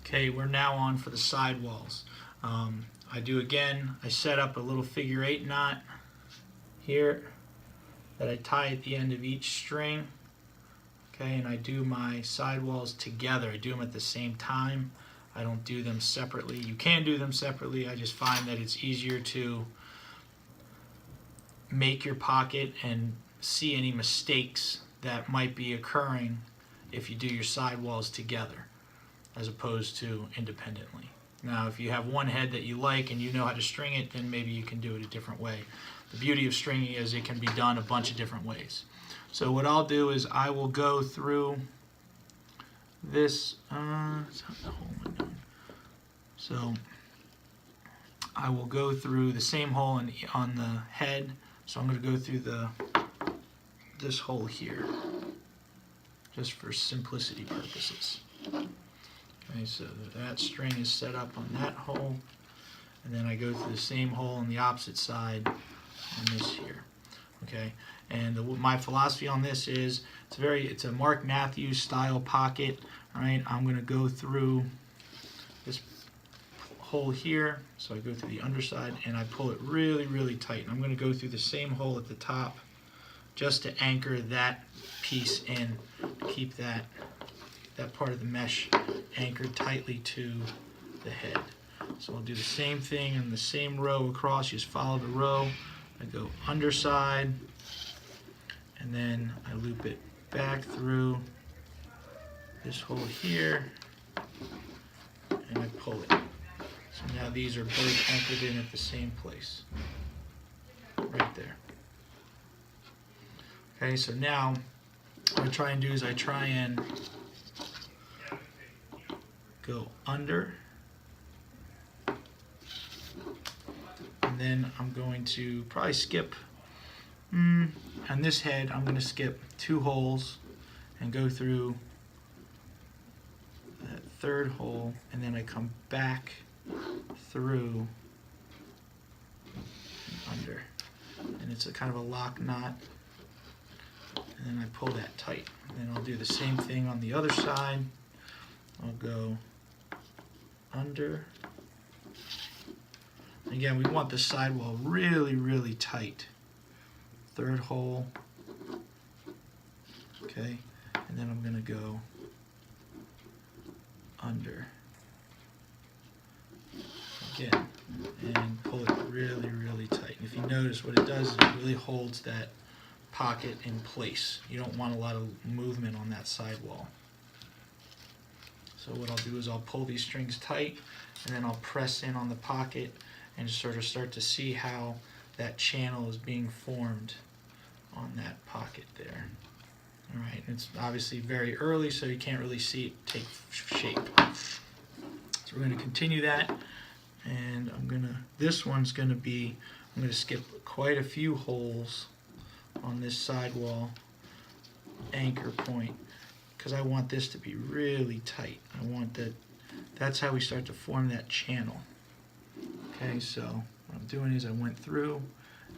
Okay, we're now on for the sidewalls. I set up a little figure 8 knot here that I tie at the end of each string. Okay, and I do my sidewalls together. I do them at the same time. I don't do them separately. You can do them separately. I just find that it's easier to make your pocket and see any mistakes that might be occurring if you do your sidewalls together as opposed to independently. Now, if you have one head that you like and you know how to string it, then maybe you can do it a different way. The beauty of stringing is it can be done a bunch of different ways. So what I'll do is I will go through this. So I will go through the same hole on the head. So I'm going to go through this hole here, just for simplicity purposes. Okay, so that string is set up on that hole, and then I go through the same hole on the opposite side on this here. Okay, and my philosophy on this is it's a Mark Matthews style pocket. All right, I'm going to go through this hole here, so I go through the underside and I pull it really, really tight. And I'm going to go through the same hole at the top just to anchor that piece in, to keep that part of the mesh anchored tightly to the head. So I'll do the same thing in the same row across. You just follow the row. I go underside, and then I loop it back through this hole here, and I pull it. So now these are both anchored in at the same place, right there. Okay, so now what I try and do is I try and go under, and then I'm going to probably skip on this head. I'm going to skip 2 holes and go through that third hole, and then I come back through and under, and it's a kind of a lock knot, and then I pull that tight. And then I'll do the same thing on the other side. I'll go under. Again, we want the sidewall really, really tight. Third hole. Okay, and then I'm going to go under. Again, and pull it really, really tight. And if you notice, what it does is it really holds that pocket in place. You don't want a lot of movement on that sidewall. So what I'll do is I'll pull these strings tight, and then I'll press in on the pocket and sort of start to see how that channel is being formed on that pocket there. All right, it's obviously very early, so you can't really see it take shape. So we're going to continue that, and this one's going to be, I'm going to skip quite a few holes on this sidewall anchor point, because I want this to be really tight. I want that's how we start to form that channel. Okay, so what I'm doing is I went through,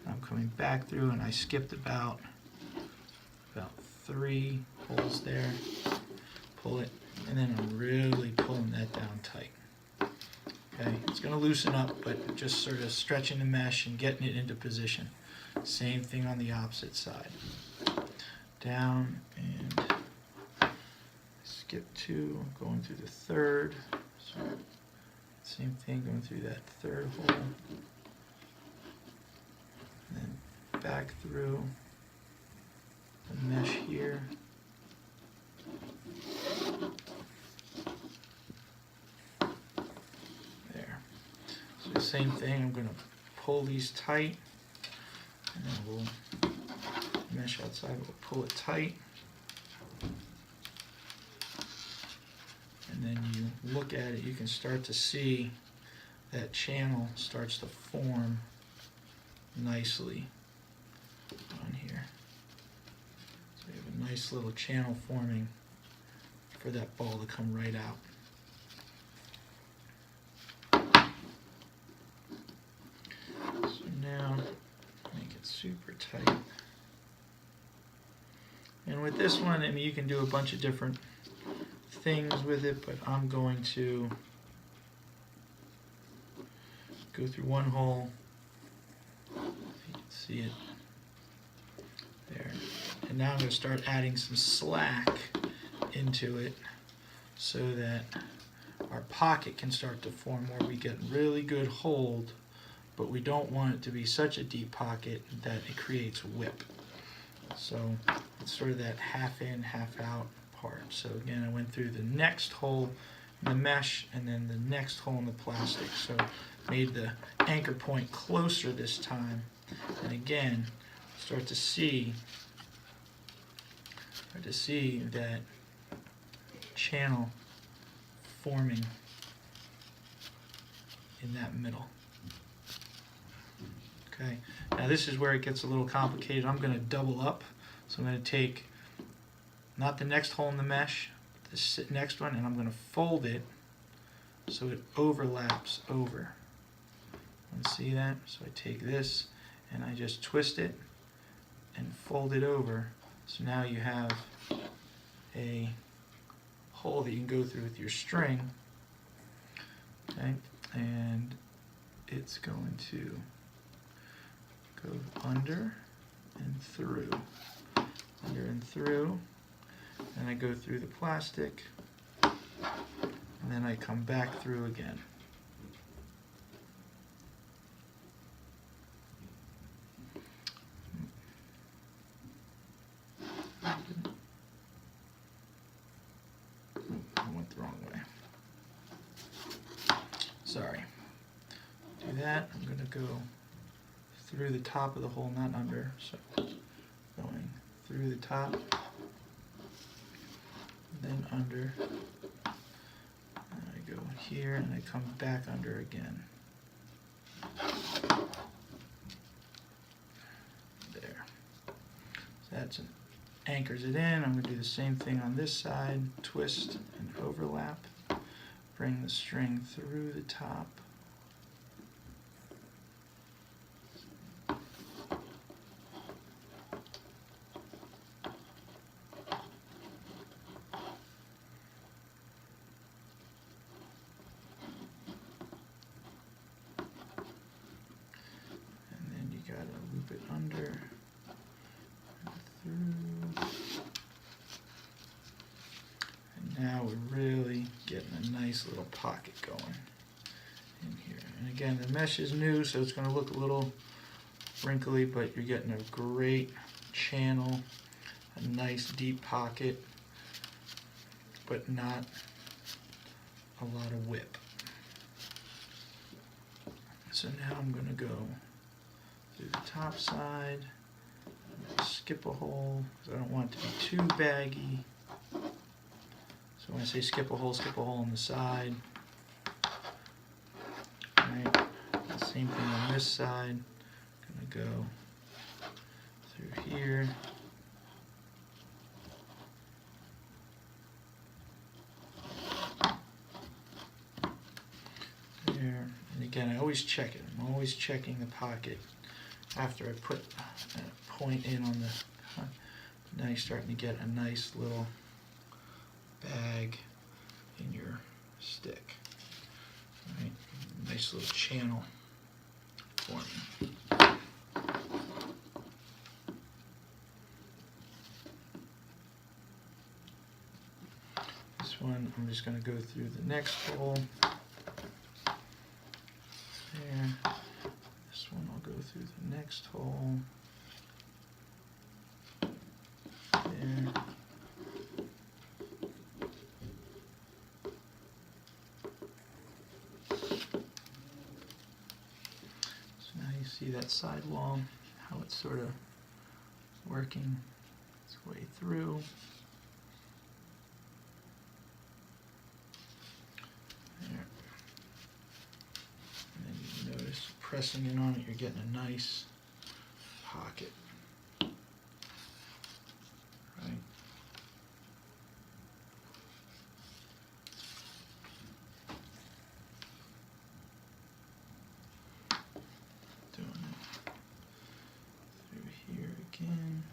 I'm coming back through, and I skipped about 3 holes there, pull it, and then I'm really pulling that down tight. Okay, it's going to loosen up, but just sort of stretching the mesh and getting it into position. Same thing on the opposite side. Down and skip 2, going through the third. So same thing, going through that third hole. And then back through the mesh here. There. So the same thing, I'm going to pull these tight, and then we'll mesh outside, we'll pull it tight. And then you look at it, you can start to see that channel starts to form nicely on here. So you have a nice little channel forming for that ball to come right out. So now make it super tight. And with this one, I mean, you can do a bunch of different things with it, but I'm going to go through one hole. You can see it there. And now I'm going to start adding some slack into it so that our pocket can start to form where we get really good hold, but we don't want it to be such a deep pocket that it creates whip. So it's sort of that half in, half out part. So again, I went through the next hole in the mesh and then the next hole in the plastic. So made the anchor point closer this time. And again, start to see that channel forming in that middle. Okay, now this is where it gets a little complicated. I'm going to double up. So I'm going to take not the next hole in the mesh, this next one, and I'm going to fold it so it overlaps over. And see that? So I take this and I just twist it and fold it over. So now you have a hole that you can go through with your string. Okay, and it's going to go under and through, under and through, and I go through the plastic, and then I come back through again. I went the wrong way. Sorry. Do that. I'm going to go through the top of the hole, not under. So going through the top, then under. And I go here and I come back under again. There. So that's an anchors it in. I'm going to do the same thing on this side. Twist and overlap. Bring the string through the top. And then you got to loop it under and through. And now we're really getting a nice little pocket going in here. And again, the mesh is new, so it's going to look a little wrinkly, but you're getting a great channel, a nice deep pocket, but not a lot of whip. So now I'm going to go through the top side, skip a hole, because I don't want it to be too baggy. So when I say skip a hole on the side. Right. The same thing on this side. I'm going to go through here. There. And again, I always check it. I'm always checking the pocket after I put a point in on the. Now you're starting to get a nice little bag in your stick. Right? Nice little channel forming. This one I'm just going to go through the next hole. There. This one I'll go through the next hole. There. See that sidewall, how it's sort of working its way through. There. And then you notice pressing in on it, you're getting a nice pocket. Right? Again,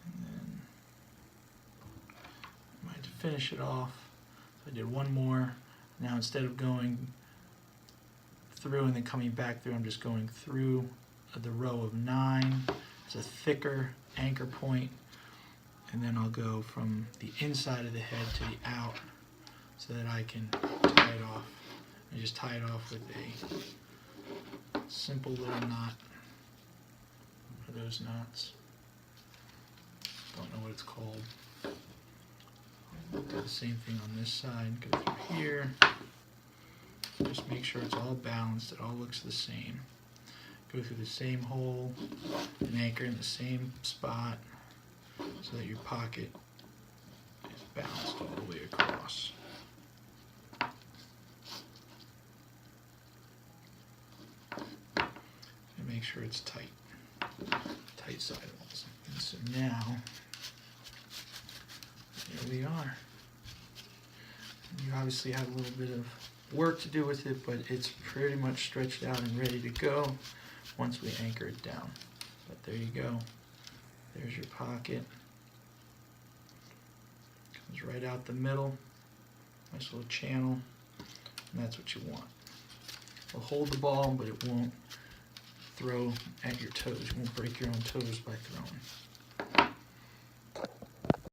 and then finish it off. So I did one more. Now instead of going through and then coming back through, I'm just going through the row of 9. It's a thicker anchor point, and then I'll go from the inside of the head to the out so that I can tie it off. I just tie it off with a simple little knot. What are those knots? Don't know what it's called. I'll do the same thing on this side. Go through here. Just make sure it's all balanced. It all looks the same. Go through the same hole and anchor in the same spot so that your pocket is balanced all the way across. And make sure it's tight. Tight sidewalls. And so now, here we are. You obviously have a little bit of work to do with it, but it's pretty much stretched out and ready to go once we anchor it down. But there you go. There's your pocket. Comes right out the middle. Nice little channel. And that's what you want. It'll hold the ball, but it won't throw at your toes. You won't break your own toes by throwing.